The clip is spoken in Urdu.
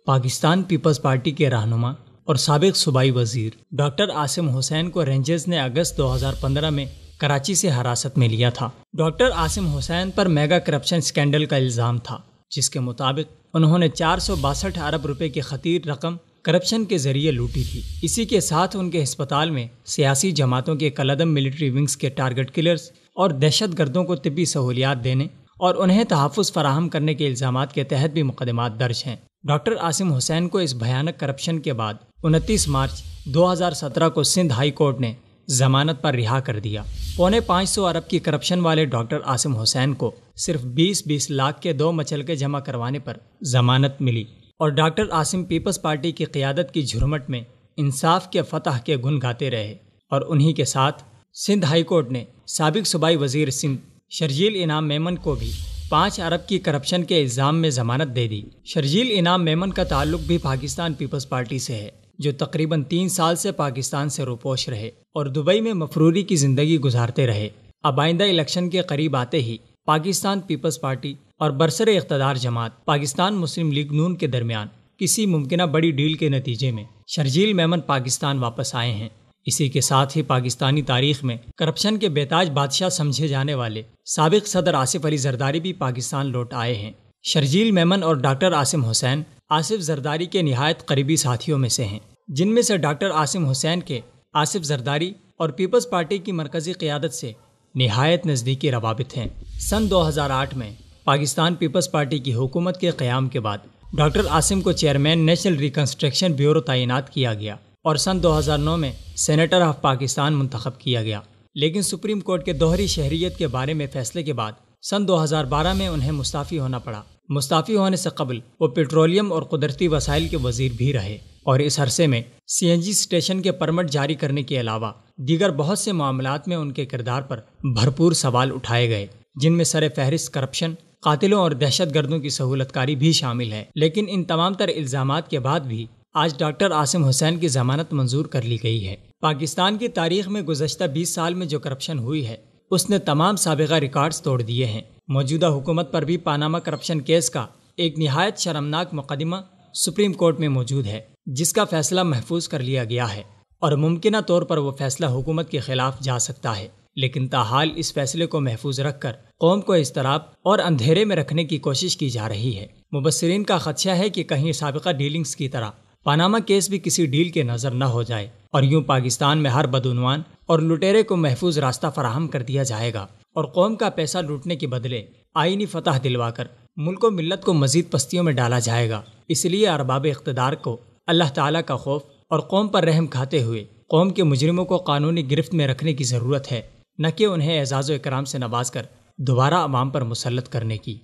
پاکستان پیپلز پارٹی کے رہنما اور سابق صوبائی وزیر ڈاکٹر عاصم حسین کو رینجرز نے اگست 2015 میں کراچی سے حراست میں لیا تھا۔ ڈاکٹر عاصم حسین پر میگا کرپشن سکینڈل کا الزام تھا، جس کے مطابق انہوں نے 462 ارب روپے کی خطیر رقم کرپشن کے ذریعے لوٹی تھی۔ اسی کے ساتھ ان کے ہسپتال میں سیاسی جماعتوں کے کالعدم ملٹری ونگز کے ٹارگٹ کلرز اور دہشت گردوں کو طبی سہولیات دینے اور انہیں تحفظ فراہم کرنے کے الزامات کے تحت بھی مقدمات درج ہیں۔ ڈاکٹر عاصم حسین کو اس بھیانک کرپشن کے بعد 29 مارچ 2017 کو سندھ ہائی کورٹ نے ضمانت پر رہا کر دیا۔ 550 ارب کی کرپشن والے ڈاکٹر عاصم حسین کو صرف 20 لاکھ کے 2 مچلکے جمع کروانے پر ضمانت ملی، اور ڈاکٹر عاصم پیپلز پارٹی کی قیادت کی جھرمٹ میں انصاف کے فتح کے گن گاتے رہے، اور انہی کے ساتھ سندھ ہائی کورٹ نے سابق صوبائی وزیر سندھ شرجیل انعام میمن کو بھی 5 ارب کی کرپشن کے الزام میں ضمانت دے دی۔ شرجیل انعام میمن کا تعلق بھی پاکستان پیپلز پارٹی سے ہے، جو تقریباً 3 سال سے پاکستان سے روپوش رہے اور دبئی میں مفروری کی زندگی گزارتے رہے۔ اب آئندہ الیکشن کے قریب آتے ہی پاکستان پیپلز پارٹی اور برسر اقتدار جماعت پاکستان مسلم لیگ نون کے درمیان کسی ممکنہ بڑی ڈیل کے نتیجے میں شرجیل میمن پاکستان واپس آئے ہیں۔ اسی کے ساتھ ہی پاکستانی تاریخ میں کرپشن کے بیتاج بادشاہ سمجھے جانے والے سابق صدر آصف علی زرداری بھی پاکستان لوٹ آئے ہیں۔ شرجیل میمن اور ڈاکٹر عاصم حسین آصف زرداری کے نہایت قریبی ساتھیوں میں سے ہیں، جن میں سے ڈاکٹر عاصم حسین کے آصف زرداری اور پیپلز پارٹی کی مرکزی قیادت سے نہایت نزدیکی روابط ہیں۔ سن 2008 میں پاکستان پیپلز پارٹی کی حکومت کے قیام کے بعد ڈاکٹر عاصم کو چیئرمین نیشنل ریکنسٹرکشن بیورو تعینات کیا گیا اور سن 2009 میں سینیٹر آف پاکستان منتخب کیا گیا، لیکن سپریم کورٹ کے دوہری شہریت کے بارے میں فیصلے کے بعد سن 2012 میں انہیں مستعفی ہونا پڑا۔ مستعفی ہونے سے قبل وہ پیٹرولیم اور قدرتی وسائل کے وزیر بھی رہے، اور اس عرصے میں CNG اسٹیشن کے پرمٹ جاری کرنے کے علاوہ دیگر بہت سے معاملات میں ان کے کردار پر بھرپور سوال اٹھائے گئے، جن میں سر فہرست کرپشن، قاتلوں اور دہشت گردوں کی سہولت کاری بھی شامل ہے۔ لیکن ان تمام تر الزامات کے بعد بھی آج ڈاکٹر عاصم حسین کی ضمانت منظور کر لی گئی ہے۔ پاکستان کی تاریخ میں گزشتہ 20 سال میں جو کرپشن ہوئی ہے، اس نے تمام سابقہ ریکارڈز توڑ دیے ہیں۔ موجودہ حکومت پر بھی پاناما کرپشن کیس کا ایک نہایت شرمناک مقدمہ سپریم کورٹ میں موجود ہے، جس کا فیصلہ محفوظ کر لیا گیا ہے، اور ممکنہ طور پر وہ فیصلہ حکومت کے خلاف جا سکتا ہے، لیکن تاحال اس فیصلے کو محفوظ رکھ کر قوم کو اضطراب اور اندھیرے میں رکھنے کی کوشش کی جا رہی ہے۔ مبصرین کا خدشہ ہے کہ کہیں سابقہ ڈیلنگز کی طرح پاناما کیس بھی کسی ڈیل کے نظر نہ ہو جائے، اور یوں پاکستان میں ہر بدعنوان اور لٹیرے کو محفوظ راستہ فراہم کر دیا جائے گا، اور قوم کا پیسہ لوٹنے کے بدلے آئینی فتح دلوا کر ملک و ملت کو مزید پستیوں میں ڈالا جائے گا۔ اس لیے ارباب اقتدار کو اللہ تعالیٰ کا خوف اور قوم پر رحم کھاتے ہوئے قوم کے مجرموں کو قانونی گرفت میں رکھنے کی ضرورت ہے، نہ کہ انہیں اعزاز و اکرام سے نواز کر دوبارہ عوام پر مسلط کرنے کی۔